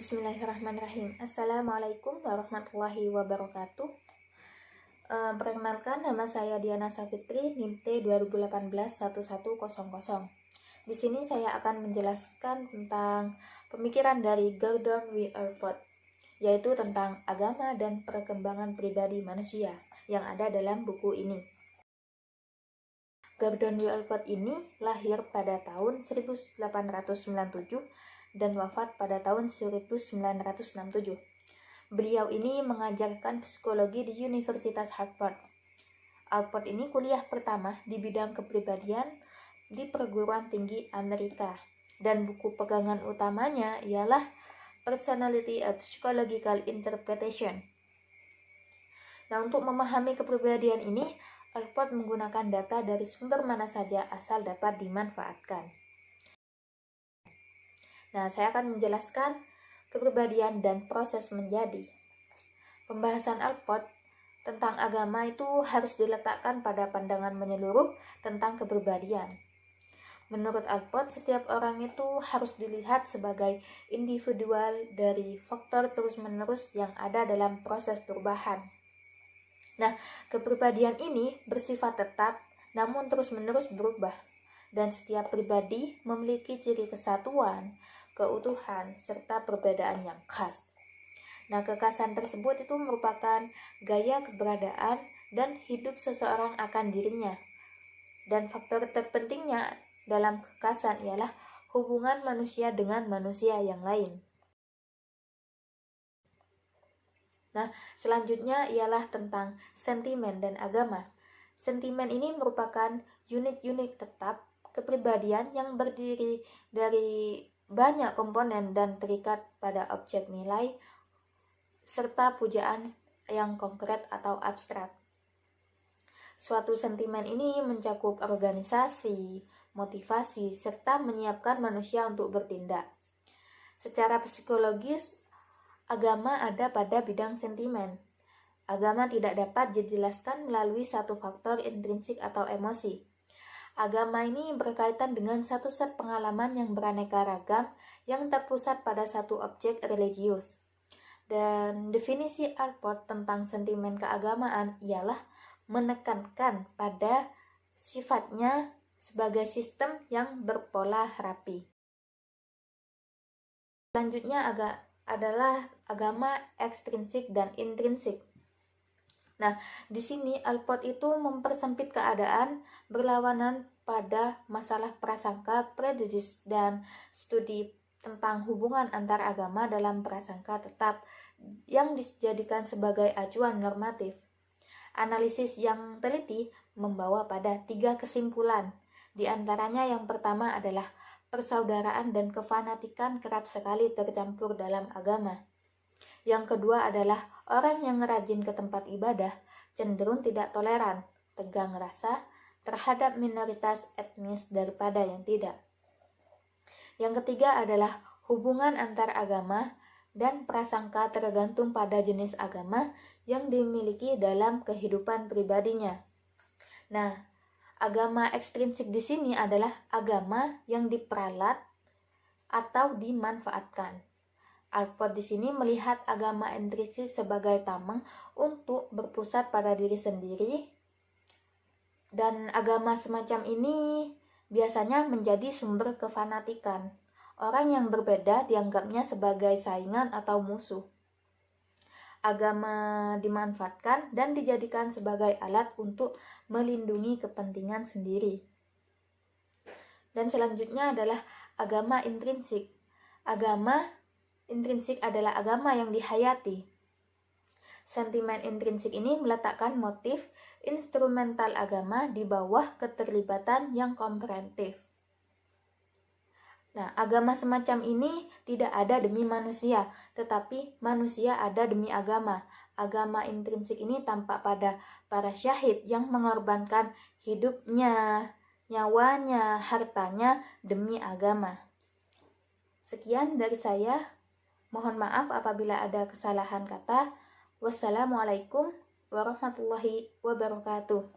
Bismillahirrahmanirrahim. Assalamualaikum warahmatullahi wabarakatuh. Perkenalkan, nama saya Diana Safitri, NIM T 2018-1100. Di sini saya akan menjelaskan tentang pemikiran dari Gordon W. Allport, yaitu tentang agama dan perkembangan pribadi manusia yang ada dalam buku ini. Gordon W. Allport ini lahir pada tahun 1897 dan wafat pada tahun 1967. Beliau ini mengajarkan psikologi di Universitas Harvard. Allport ini kuliah pertama di bidang kepribadian di perguruan tinggi Amerika, dan buku pegangan utamanya ialah Personality and Psychological Interpretation. Nah, untuk memahami kepribadian ini, Allport menggunakan data dari sumber mana saja asal dapat dimanfaatkan. Nah, saya akan menjelaskan kepribadian dan proses menjadi. Pembahasan Allport tentang agama itu harus diletakkan pada pandangan menyeluruh tentang kepribadian. Menurut Allport, setiap orang itu harus dilihat sebagai individual dari faktor terus-menerus yang ada dalam proses perubahan. Nah, kepribadian ini bersifat tetap namun terus-menerus berubah, dan setiap pribadi memiliki ciri kesatuan, keutuhan, serta perbedaan yang khas. Nah, kekhasan tersebut itu merupakan gaya keberadaan dan hidup seseorang akan dirinya. Dan faktor terpentingnya dalam kekhasan ialah hubungan manusia dengan manusia yang lain. Nah, selanjutnya ialah tentang sentimen dan agama. Sentimen ini merupakan unit-unit tetap kepribadian yang berdiri dari banyak komponen dan terikat pada objek nilai serta pujaan yang konkret atau abstrak. Suatu sentimen ini mencakup organisasi, motivasi, serta menyiapkan manusia untuk bertindak. Secara psikologis, agama ada pada bidang sentimen. Agama tidak dapat dijelaskan melalui satu faktor intrinsik atau emosi. Agama ini berkaitan dengan satu set pengalaman yang beraneka ragam yang terpusat pada satu objek religius. Dan definisi Allport tentang sentimen keagamaan ialah menekankan pada sifatnya sebagai sistem yang berpola rapi. Selanjutnya adalah agama ekstrinsik dan intrinsik. Nah, di sini Allport itu mempersempit keadaan berlawanan pada masalah prasangka, prejudis, dan studi tentang hubungan antar agama dalam prasangka tetap yang dijadikan sebagai acuan normatif. Analisis yang teliti membawa pada 3 kesimpulan. Di antaranya yang pertama adalah persaudaraan dan kefanatikan kerap sekali tercampur dalam agama. Yang kedua adalah orang yang rajin ke tempat ibadah cenderung tidak toleran, tegang rasa terhadap minoritas etnis daripada yang tidak. Yang ketiga adalah hubungan antar agama dan prasangka tergantung pada jenis agama yang dimiliki dalam kehidupan pribadinya. Nah, agama ekstrinsik di sini adalah agama yang diperalat atau dimanfaatkan. Allport di sini melihat agama intrinsik sebagai tameng untuk berpusat pada diri sendiri, dan agama semacam ini biasanya menjadi sumber kefanatikan. Orang yang berbeda dianggapnya sebagai saingan atau musuh. Agama dimanfaatkan dan dijadikan sebagai alat untuk melindungi kepentingan sendiri. Dan selanjutnya adalah agama intrinsik. Agama intrinsik adalah agama yang dihayati. Sentimen intrinsik ini meletakkan motif instrumental agama di bawah keterlibatan yang komprehensif. Nah, agama semacam ini tidak ada demi manusia, tetapi manusia ada demi agama. Agama intrinsik ini tampak pada para syahid yang mengorbankan hidupnya, nyawanya, hartanya demi agama. Sekian dari saya. Mohon maaf apabila ada kesalahan kata. Wassalamualaikum warahmatullahi wabarakatuh.